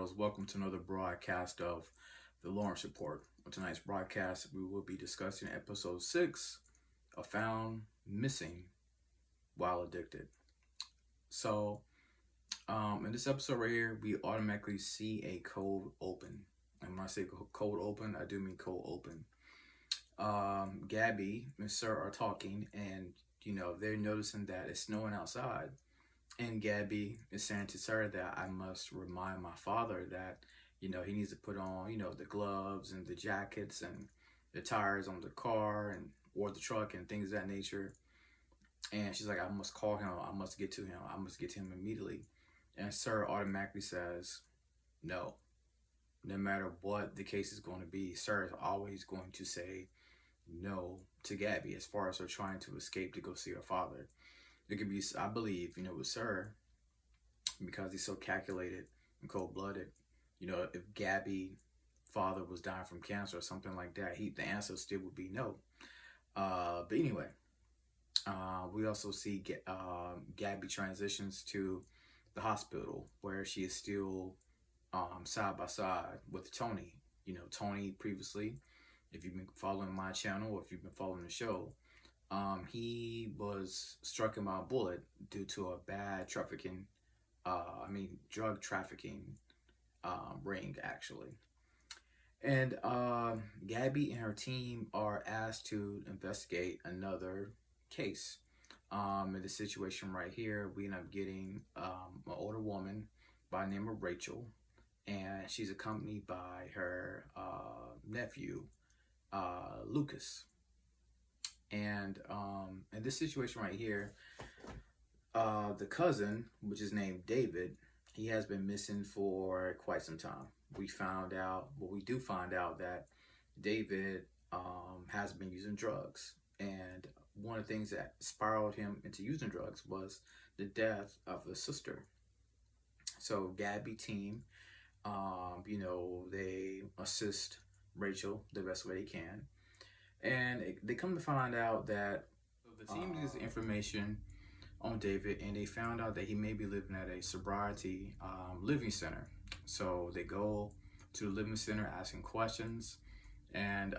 Professionals. Welcome to another broadcast of the Lawrence Report. On tonight's broadcast, we will be discussing episode 6 of Found Missing While Addicted. So, in this episode right here, we automatically see a cold open. And when I say cold open, I do mean cold open. Gabby and Sir are talking, and they're noticing that it's snowing outside. And Gabby is saying to Sarah that I must remind my father that, he needs to put on, the gloves and the jackets and the tires on the car and or the truck and things of that nature. And she's like, I must call him. I must get to him. I must get to him immediately. And Sarah automatically says, no. No matter what the case is going to be, Sarah is always going to say no to Gabby as far as her trying to escape to go see her father. It could be, I believe, with Sir, because he's so calculated and cold-blooded. If Gabby father was dying from cancer or something like that, the answer still would be no. But anyway, we also see Gabby transitions to the hospital where she is still side by side with Tony. Tony previously, if you've been following my channel, or if you've been following the show, he was struck by a bullet due to a bad drug trafficking ring, actually. And Gabby and her team are asked to investigate another case. In the situation right here, we end up getting an older woman by the name of Rachel, and she's accompanied by her nephew, Lucas. And in this situation right here, the cousin, which is named David, he has been missing for quite some time. We do find out that David has been using drugs. And one of the things that spiraled him into using drugs was the death of his sister. So Gabby team, they assist Rachel the best way they can. And they come to find out that the team gets information on David, and they found out that he may be living at a sobriety living center. So they go to the living center asking questions, and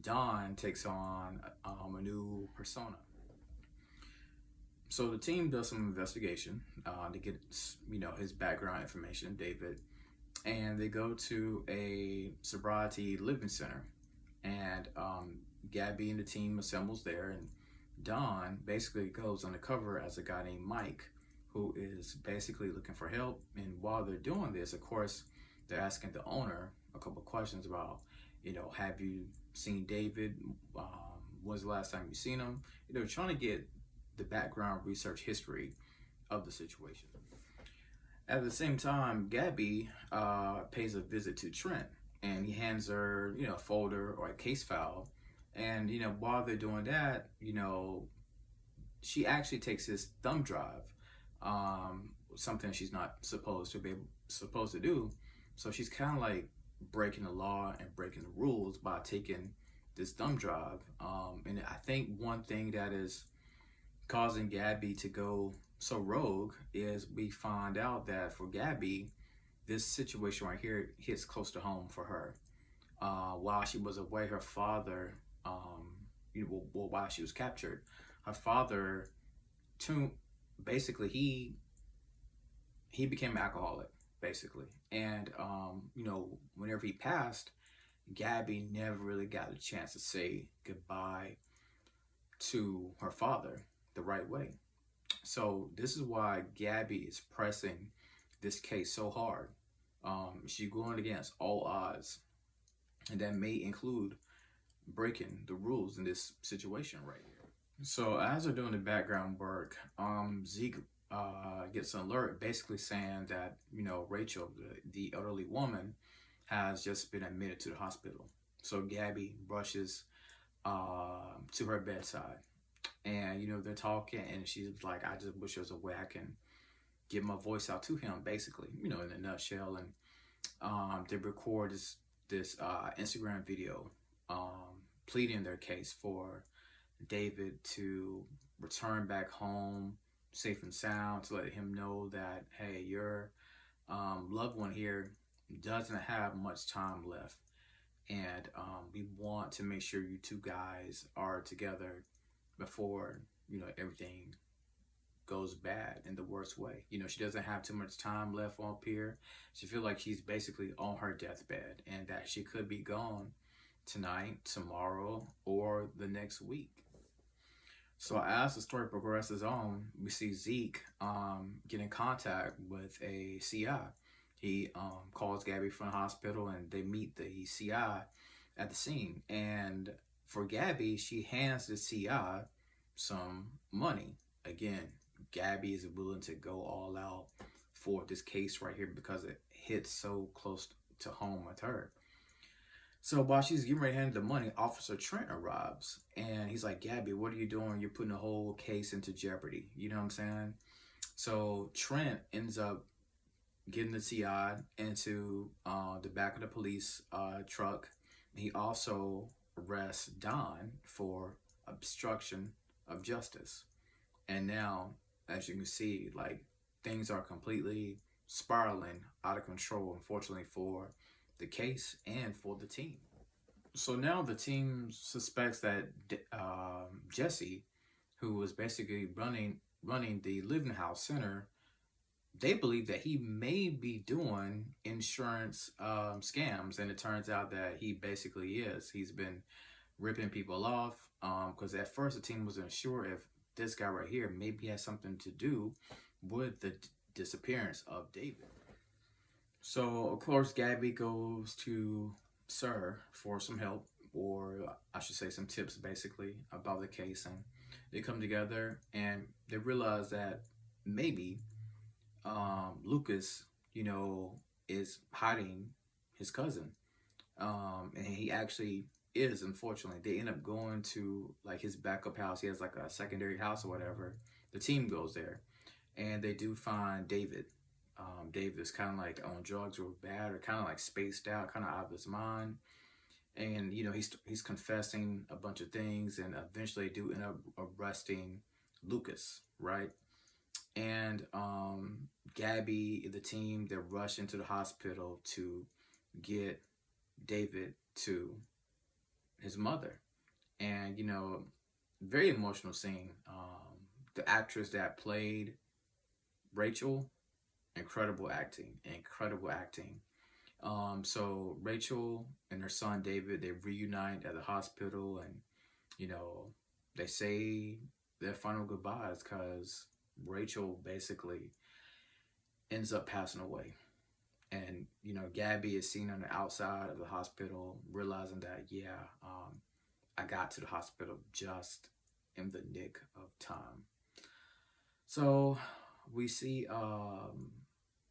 Don takes on a new persona. So the team does some investigation to get his background information, David, and they go to a sobriety living center, and Gabby and the team assembles there, and Don basically goes undercover as a guy named Mike, who is basically looking for help. And while they're doing this, of course, they're asking the owner a couple of questions about, have you seen David? When's the last time you seen him? Trying to get the background research history of the situation. At the same time, Gabby pays a visit to Trent, and he hands her, a folder or a case file. And, while they're doing that, she actually takes his thumb drive, something she's not supposed to do. So she's kind of like breaking the law and breaking the rules by taking this thumb drive. And I think one thing that is causing Gabby to go so rogue is we find out that for Gabby, this situation right here hits close to home for her. While she was away, her father, while she was captured, her father, basically he became an alcoholic, basically. And whenever he passed, Gabby never really got a chance to say goodbye to her father the right way. So this is why Gabby is pressing this case so hard. She's going against all odds, and that may include breaking the rules in this situation right here. So as they're doing the background work, Zeke gets an alert basically saying that, Rachel, the elderly woman, has just been admitted to the hospital. So Gabby rushes to her bedside, and, they're talking, and she's like, I just wish there was a way I can get my voice out to him, basically, in a nutshell. And they record this Instagram video pleading their case for David to return back home safe and sound, to let him know that, hey, your loved one here doesn't have much time left, and we want to make sure you two guys are together before everything goes bad in the worst way. She doesn't have too much time left on Pier. She feels like she's basically on her deathbed, and that she could be gone tonight, tomorrow, or the next week. So as the story progresses on, we see Zeke get in contact with a CI. He calls Gabby from the hospital, and they meet the CI at the scene. And for Gabby, she hands the CI some money. Again, Gabby is willing to go all out for this case right here because it hits so close to home with her. So while she's getting ready to hand the money, Officer Trent arrives, and he's like, Gabby, what are you doing? You're putting the whole case into jeopardy. You know what I'm saying? So Trent ends up getting the CI into the back of the police truck. He also arrests Don for obstruction of justice. And now, as you can see, like, things are completely spiraling out of control, unfortunately, for the case and for the team. So now the team suspects that Jesse, who was basically running the Living House Center, they believe that he may be doing insurance scams, and it turns out that he basically is. He's been ripping people off because at first the team wasn't sure if this guy right here maybe has something to do with the disappearance of David. So of course Gabby goes to Sir for some help, or I should say some tips basically about the case, and they come together and they realize that maybe Lucas, is hiding his cousin. And he actually is, unfortunately. They end up going to like his backup house. He has like a secondary house or whatever. The team goes there and they do find David. David is kind of like on drugs or bad, or kind of like spaced out, kind of out of his mind. And he's confessing a bunch of things, and eventually do end up arresting Lucas, right? And Gabby, the team, they rush into the hospital to get David to his mother. And very emotional scene. The actress that played Rachel, incredible acting. So Rachel and her son David, they reunite at the hospital, and they say their final goodbyes because Rachel basically ends up passing away. And Gabby is seen on the outside of the hospital, realizing that I got to the hospital just in the nick of time. So we see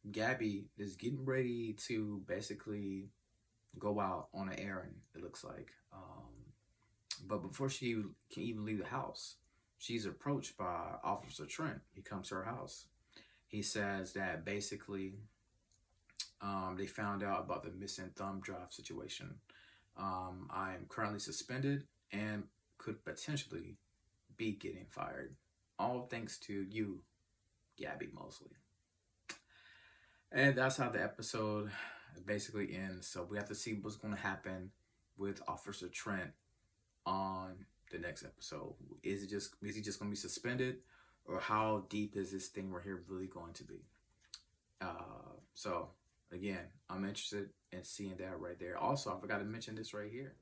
Gabby is getting ready to basically go out on an errand, it looks like. But before she can even leave the house, she's approached by Officer Trent. He comes to her house. He says that basically they found out about the missing thumb drive situation. I am currently suspended and could potentially be getting fired. All thanks to you, Gabby Mosley. And that's how the episode basically ends. So we have to see what's going to happen with Officer Trent on the next episode. Is he just going to be suspended, or how deep is this thing right here really going to be? So again, I'm interested in seeing that right there. Also, I forgot to mention this right here.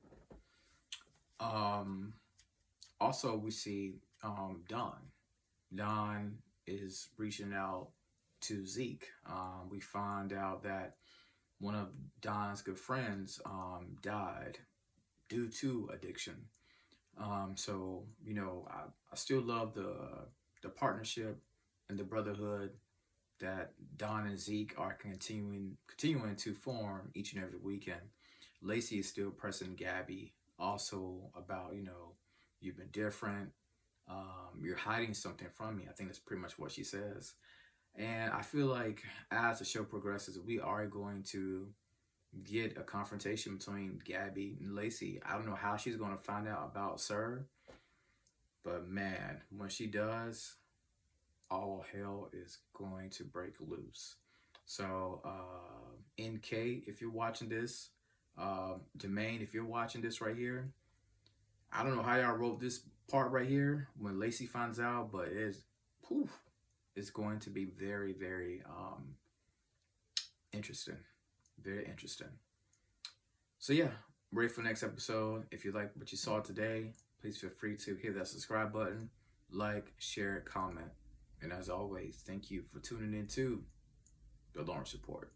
Also, we see Don. Don is reaching out to Zeke. We find out that one of Don's good friends died due to addiction. So I still love the partnership and the brotherhood that Don and Zeke are continuing to form each and every weekend. Lacey is still pressing Gabby also about, you've been different. You're hiding something from me. I think that's pretty much what she says. And I feel like as the show progresses, we are going to get a confrontation between Gabby and Lacey. I don't know how she's going to find out about Sir, but man, when she does, all hell is going to break loose. So, NK, if you're watching this, Jermaine, if you're watching this right here, I don't know how y'all wrote this part right here when Lacey finds out, but it's going to be very, very interesting. Very interesting. So yeah, ready for the next episode. If you like what you saw today, please feel free to hit that subscribe button, like, share, comment. And as always, thank you for tuning in to The Lawrence Report.